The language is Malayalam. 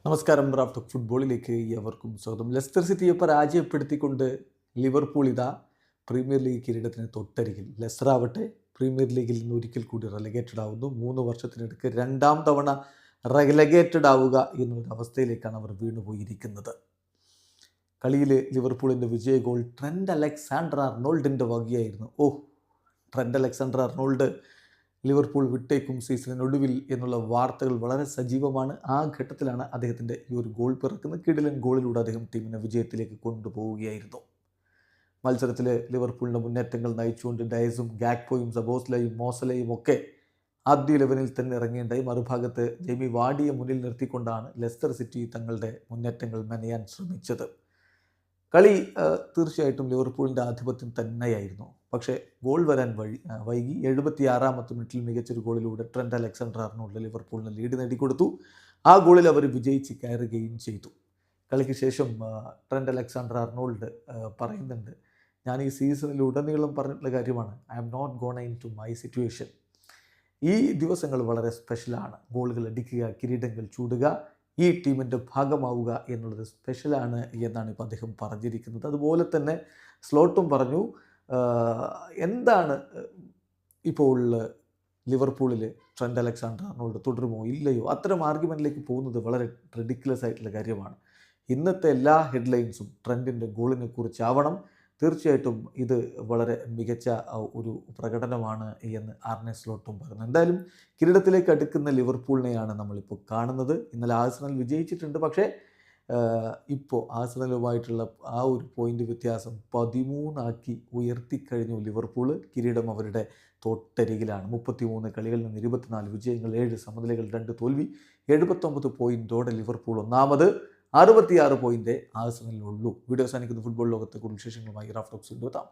നമസ്കാരം. റാഫ് ഫുട്ബോളിലേക്ക് ഏവർക്കും സ്വാഗതം. ലെസ്റ്റർ സിറ്റിയെ പരാജയപ്പെടുത്തിക്കൊണ്ട് ലിവർപൂൾ ഇതാ പ്രീമിയർ ലീഗ് കിരീടത്തിന് തൊട്ടരികിൽ. ലെസ്റ്റർ ആവട്ടെ പ്രീമിയർ ലീഗിൽ നിന്ന് ഒരിക്കൽ കൂടി റെലഗേറ്റഡ് ആവുന്നു. 3 വർഷത്തിനിടയ്ക്ക് രണ്ടാം തവണ റെലഗേറ്റഡ് ആവുക എന്നൊരു അവസ്ഥയിലേക്കാണ് അവർ വീണുപോയിരിക്കുന്നത്. കളിയിൽ ലിവർപൂളിൻ്റെ വിജയ ഗോൾ ട്രെൻഡ് അലക്സാണ്ടർ അർണോൾഡിൻ്റെ വകയായിരുന്നു. ട്രെൻഡ് അലക്സാണ്ടർ അർണോൾഡ് ലിവർപൂൾ വിട്ടേക്കും സീസണിനൊടുവിൽ എന്നുള്ള വാർത്തകൾ വളരെ സജീവമാണ്. ആ ഘട്ടത്തിലാണ് അദ്ദേഹത്തിൻ്റെ ഈ ഒരു ഗോൾ പിറക്കുന്നത്. കിടിലൻ ഗോളിലൂടെ അദ്ദേഹം ടീമിനെ വിജയത്തിലേക്ക് കൊണ്ടുപോവുകയായിരുന്നു. മത്സരത്തിൽ ലിവർപൂളിൻ്റെ മുന്നേറ്റങ്ങൾ നയിച്ചുകൊണ്ട് ഡയസും ഗാക്പോയും സബോസ്ലയും മോസലയും ഒക്കെ ആദ്യ 11-ൽ തന്നെ ഇറങ്ങേണ്ടായി. മറുഭാഗത്ത് ജെയ്മി വാർഡിയെ മുന്നിൽ നിർത്തിക്കൊണ്ടാണ് ലെസ്റ്റർ സിറ്റി തങ്ങളുടെ മുന്നേറ്റങ്ങൾ മെനയാൻ ശ്രമിച്ചത്. കളി തീർച്ചയായിട്ടും ലിവർപൂളിൻ്റെ ആധിപത്യം തന്നെയായിരുന്നു. പക്ഷേ ഗോൾ വരാൻ വൈകി. 76-ാമത്തെ മിനിറ്റിൽ മികച്ചൊരു ഗോളിലൂടെ ട്രെൻഡ് അലക്സാണ്ടർ അർണോൾഡ് ലിവർപൂളിന് ലീഡ് നേടിക്കൊടുത്തു. ആ ഗോളിൽ അവർ വിജയിച്ച് കയറുകയും ചെയ്തു. കളിക്ക് ശേഷം ട്രെൻഡ് അലക്സാണ്ടർ അർണോൾഡ് പറയുന്നുണ്ട്, ഞാൻ ഈ സീസണിലുടനീളം പറഞ്ഞിട്ടുള്ള കാര്യമാണ്, I am not gone in to my situation. ഈ ദിവസങ്ങൾ വളരെ സ്പെഷ്യലാണ്. ഗോളുകൾ അടിക്കുക, കിരീടങ്ങൾ ചൂടുക, ഈ ടീമിൻ്റെ ഭാഗമാവുക എന്നുള്ളത് സ്പെഷ്യലാണ് എന്നാണ് ഇപ്പോൾ അദ്ദേഹം പറഞ്ഞിരിക്കുന്നത്. അതുപോലെ തന്നെ സ്ലോട്ടും പറഞ്ഞു, എന്താണ് ഇപ്പോൾ ലിവർപൂളിൽ ട്രെൻഡ് അലക്സാണ്ടർ അർണോൾഡ് തുടരുമോ ഇല്ലയോ, അത്തരം ആർഗ്യുമെൻറ്റിലേക്ക് പോകുന്നത് വളരെ റിഡിക്കുലസ് ആയിട്ടുള്ള കാര്യമാണ്. ഇന്നത്തെ എല്ലാ ഹെഡ്ലൈൻസും ട്രെൻഡിൻ്റെ ഗോളിനെ കുറിച്ചാവണം. തീർച്ചയായിട്ടും ഇത് വളരെ മികച്ച ഒരു പ്രകടനമാണ് എന്ന് ആർനെ സ്ലോട്ടും പറഞ്ഞു. എന്തായാലും കിരീടത്തിലേക്ക് അടുക്കുന്ന ലിവർപൂളിനെയാണ് നമ്മളിപ്പോൾ കാണുന്നത്. ഇന്നലെ ആഴ്സണൽ വിജയിച്ചിട്ടുണ്ട്. പക്ഷേ ഇപ്പോൾ ആഴ്സണലുമായിട്ടുള്ള ആ ഒരു പോയിൻ്റ് വ്യത്യാസം 13 ഉയർത്തിക്കഴിഞ്ഞു ലിവർപൂൾ. കിരീടം അവരുടെ തൊട്ടരികിലാണ്. 33 കളികളിൽ നിന്ന് 24 വിജയങ്ങൾ, 7 സമനിലകൾ, 2 തോൽവി, 79 പോയിൻറ്റോടെ ലിവർപൂൾ ഒന്നാമത്. 66 പോയിൻ്റ് ആഴ്സണലിനുള്ളൂ. വീഡിയോ അവസാനിക്കുന്ന ഫുട്ബോൾ ലോകത്തെ കൂടുതൽ വിശേഷങ്ങളുമായി റാഫ് ടോക്സ് എത്താം.